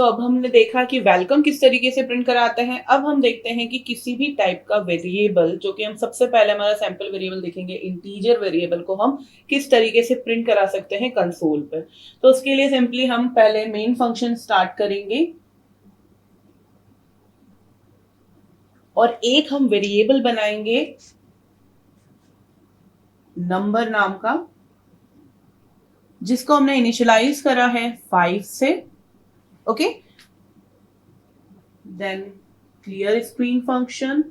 अब हमने देखा कि वेलकम किस तरीके से प्रिंट कराते हैं। अब हम देखते हैं कि किसी भी टाइप का वेरिएबल, जो कि हम सबसे पहले हमारा सैंपल वेरिएबल देखेंगे, इंटीजर वेरिएबल को हम किस तरीके से प्रिंट करा सकते हैं कंसोल पर। तो उसके लिए सिंपली हम पहले मेन फंक्शन स्टार्ट करेंगे और एक हम वेरिएबल बनाएंगे नंबर नाम का, जिसको हमने इनिशियलाइज करा है 5 से। Okay, then clear screen function,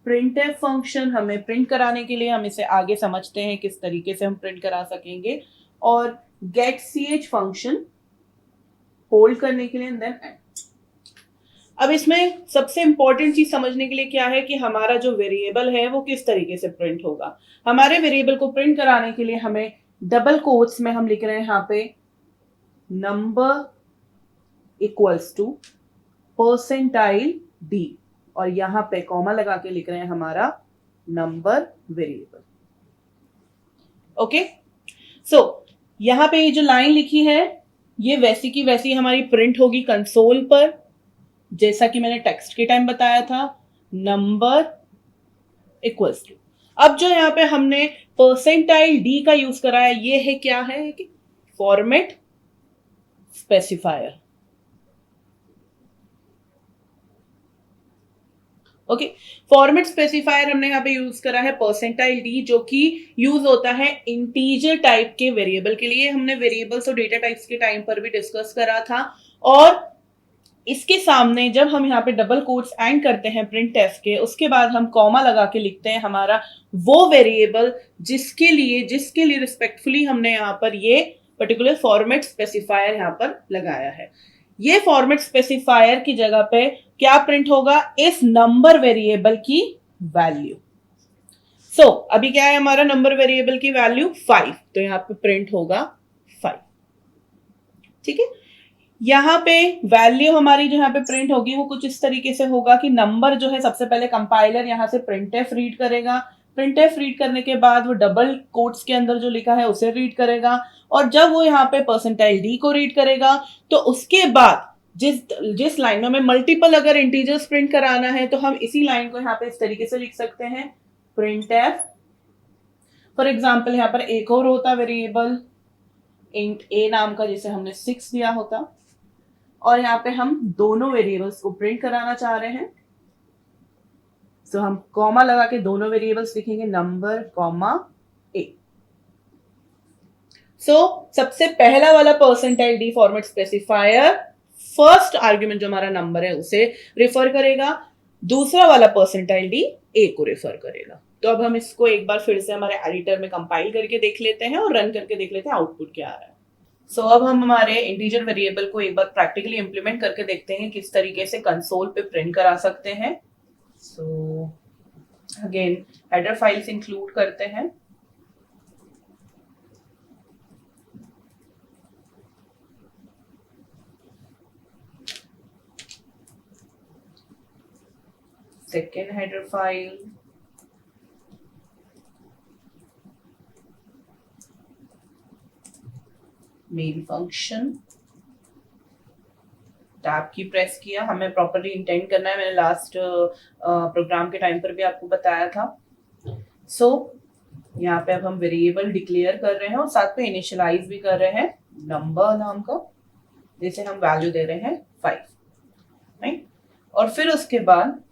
printf function हमें प्रिंट कराने के लिए, हम इसे आगे समझते हैं किस तरीके से हम प्रिंट करा सकेंगे, और गेट ch फंक्शन होल्ड करने के लिए, देन एंड। अब इसमें सबसे इंपॉर्टेंट चीज समझने के लिए क्या है कि हमारा जो वेरिएबल है वो किस तरीके से प्रिंट होगा। हमारे वेरिएबल को प्रिंट कराने के लिए हमें डबल कोट्स में हम लिख रहे हैं यहाँ पे number equals to percentile D, और यहां पे कॉमा लगा के लिख रहे हैं हमारा नंबर वेरिएबल। ओके, सो यहां पे ये जो लाइन लिखी है ये वैसी की वैसी हमारी प्रिंट होगी कंसोल पर, जैसा कि मैंने टेक्स्ट के टाइम बताया था, नंबर इक्वल्स टू। अब जो यहाँ पे हमने परसेंटाइल डी का यूज करा है, ये है क्या है कि format specifier. Okay, format specifier हमने यहाँ पे यूज करा है परसेंटाइल डी, जो कि यूज होता है इंटीजर टाइप के वेरिएबल के लिए। हमने वेरिएबल्स और डेटा टाइप्स के टाइम पर भी डिस्कस करा था। और इसके सामने जब हम यहाँ पे डबल कोट्स एंड करते हैं प्रिंटफ के, उसके बाद हम कॉमा लगा के लिखते हैं हमारा वो वेरिएबल जिसके लिए रिस्पेक्टफुली हमने यहाँ पर ये पर्टिकुलर फॉर्मेट स्पेसिफायर यहाँ पर लगाया है। ये फॉर्मेट स्पेसिफायर की जगह पे क्या प्रिंट होगा, इस नंबर वेरिएबल की वैल्यू। अभी क्या है हमारा नंबर वेरिएबल की वैल्यू 5, तो यहां पे प्रिंट होगा 5। ठीक है, यहां पे वैल्यू हमारी जो यहाँ पे प्रिंट होगी वो कुछ इस तरीके से होगा कि नंबर जो है सबसे पहले कंपाइलर यहां से प्रिंटफ रीड करेगा, प्रिंटफ रीड करने के बाद वो डबल कोट्स के अंदर जो लिखा है उसे रीड करेगा, और जब वो यहाँ पे परसेंटाइल डी को रीड करेगा तो उसके बाद जिस लाइन में हमें मल्टीपल अगर इंटीजर्स प्रिंट कराना है तो हम इसी लाइन को यहाँ पे इस तरीके से लिख सकते हैं, प्रिंटफ। फॉर एग्जाम्पल यहाँ पर एक और होता वेरिएबल इंट ए नाम का, जिसे हमने 6 दिया होता, और यहाँ पे हम दोनों वेरिएबल्स को प्रिंट कराना चाह रहे हैं, तो हम कॉमा लगा के दोनों वेरिएबल्स लिखेंगे, नंबर कॉमा ए। सबसे पहला वाला percentile D format specifier first argument जो हमारा नंबर है उसे रिफर करेगा, दूसरा वाला परसेंटाइल डी ए को रिफर करेगा। तो अब हम इसको एक बार फिर से हमारे एडिटर में कंपाइल करके देख लेते हैं और रन करके देख लेते हैं आउटपुट क्या आ रहा है। अब हम हमारे इंटीजर वेरिएबल को एक बार प्रैक्टिकली इंप्लीमेंट करके देखते हैं किस तरीके से कंसोल पे प्रिंट करा सकते हैं। अगेन हेडर फाइल्स इंक्लूड करते हैं, second header file, main function, tab की प्रेस किया, हमें प्रॉपरली इंटेंड करना है, मैंने लास्ट प्रोग्राम के टाइम पर भी आपको बताया था। यहाँ पे अब हम वेरिएबल डिक्लेयर कर रहे हैं और साथ पे इनिशियलाइज भी कर रहे हैं नंबर नाम का, जिसे हम वैल्यू दे रहे हैं 5, राइट। और फिर उसके बाद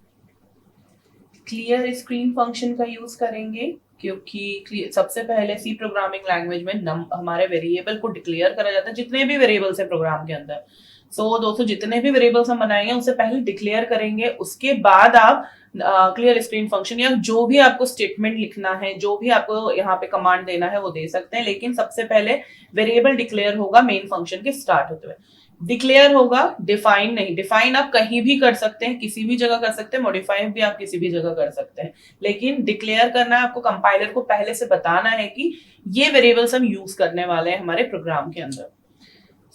क्लियर स्क्रीन फंक्शन का यूज करेंगे, क्योंकि सबसे पहले सी प्रोग्रामिंग लैंग्वेज में हमारे वेरिएबल को डिक्लेयर करा जाता है, जितने भी वेरिएबल्स है प्रोग्राम के अंदर। दोस्तों जितने भी वेरिएबल्स हम बनाएंगे उससे पहले डिक्लेयर करेंगे, उसके बाद आप क्लियर स्क्रीन फंक्शन या जो भी आपको स्टेटमेंट लिखना है, जो भी आपको यहाँ पे कमांड देना है वो दे सकते हैं, लेकिन सबसे पहले वेरिएबल डिक्लेयर होगा मेन फंक्शन के स्टार्ट होते हुए। डिक्लेयर होगा, डिफाइन नहीं। डिफाइन आप कहीं भी कर सकते हैं, किसी भी जगह कर सकते हैं, मॉडिफाई भी आप किसी भी जगह कर सकते हैं, लेकिन डिक्लेयर करना है आपको, कंपाइलर को पहले से बताना है कि ये वेरिएबल्स हम यूज करने वाले हैं हमारे प्रोग्राम के अंदर।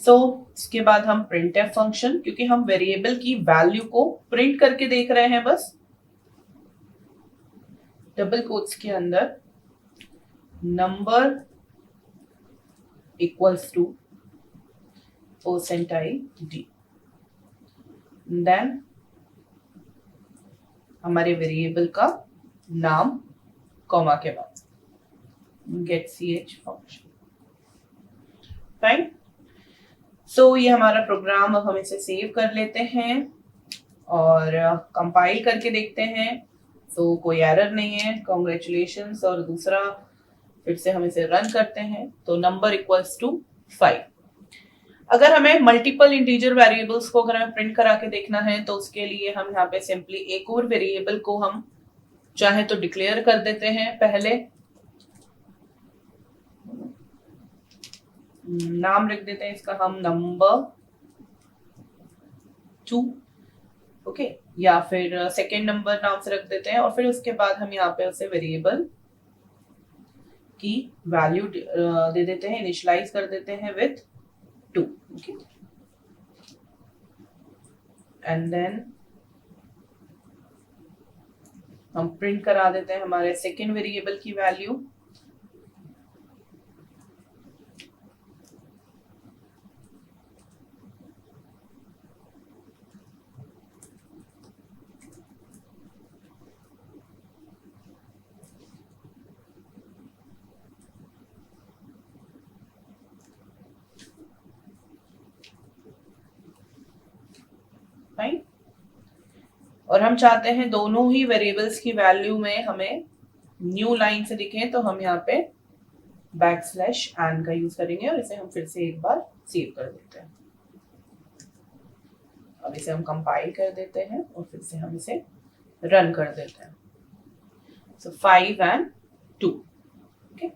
इसके बाद हम प्रिंटफ फंक्शन, क्योंकि हम वेरिएबल की वैल्यू को प्रिंट करके देख रहे हैं बस, डबल कोट्स के अंदर number equals to percentile d. Then हमारे वेरिएबल का नाम कॉमा के बाद get ch function. Fine. So ये हमारा प्रोग्राम, अब हम इसे सेव कर लेते हैं और कंपाइल करके देखते हैं। सो कोई एरर नहीं है, कॉन्ग्रेचुलेशंस। और दूसरा फिर से हम इसे रन करते हैं तो नंबर इक्वल्स टू 5। अगर हमें मल्टीपल इंटीजर वेरिएबल्स को अगर हमें प्रिंट करा के देखना है तो उसके लिए हम यहाँ पे सिंपली एक और वेरिएबल को हम चाहे तो डिक्लेयर कर देते हैं। पहले नाम रख देते हैं इसका हम नंबर 2, ओके, या फिर सेकेंड नंबर नाम से रख देते हैं। और फिर उसके बाद हम यहाँ पे उसे वेरिएबल की वैल्यू दे देते हैं, इनिशियलाइज कर देते हैं विथ 2, ओके। एंड देन हम प्रिंट करा देते हैं हमारे सेकेंड वेरिएबल की वैल्यू। फाइन। और हम चाहते हैं दोनों ही वेरिएबल्स की वैल्यू में हमें न्यू लाइन से दिखें, तो हम यहाँ पे \n का यूज करेंगे और इसे हम फिर से एक बार सेव कर देते हैं। अब इसे हम कंपाइल कर देते हैं और फिर से हम इसे रन कर देते हैं। सो 5 and 2, ओके।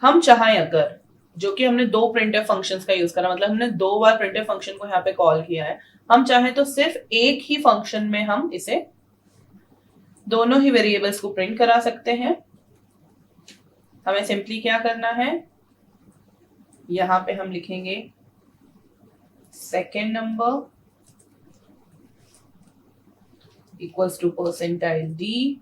हम चाहें अगर, जो कि हमने दो प्रिंटफ फंक्शंस का यूज करा, मतलब हमने 2 बार प्रिंटफ फंक्शन को यहाँ पे कॉल किया है, हम चाहें तो सिर्फ एक ही फंक्शन में हम इसे दोनों ही वेरिएबल्स को प्रिंट करा सकते हैं। हमें सिंपली क्या करना है, यहाँ पे हम लिखेंगे second number equals to percentile D.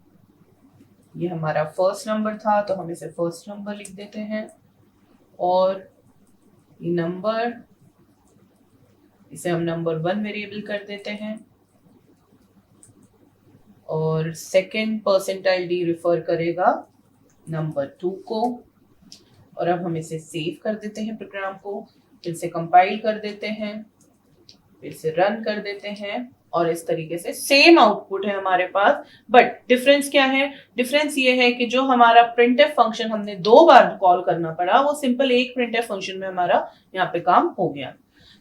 ये हमारा फर्स्ट नंबर था तो हम इसे फर्स्ट नंबर लिख देते हैं। और ये नंबर, इसे हम नंबर 1 वेरिएबल कर देते हैं। और सेकेंड परसेंटाइल डी रिफर करेगा नंबर 2 को। और अब हम इसे सेव कर देते हैं प्रोग्राम को, फिर से कंपाइल कर देते हैं, फिर से रन कर देते हैं और इस तरीके से सेम आउटपुट है हमारे पास। बट डिफरेंस क्या है? डिफरेंस ये है कि जो हमारा प्रिंटफ फंक्शन हमने 2 बार कॉल करना पड़ा, वो सिंपल एक प्रिंटफ फंक्शन में हमारा यहाँ पे काम हो गया।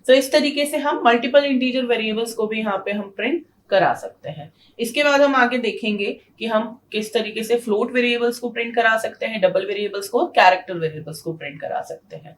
तो इस तरीके से हम मल्टीपल इंटीजर वेरिएबल्स को भी यहाँ पे हम प्रिंट करा सकते हैं। इसके बाद हम आगे देखेंगे कि हम किस तरीके से फ्लोट वेरिएबल्स को प्रिंट करा सकते हैं, डबल वेरिएबल्स को, कैरेक्टर वेरिएबल्स को प्रिंट करा सकते हैं।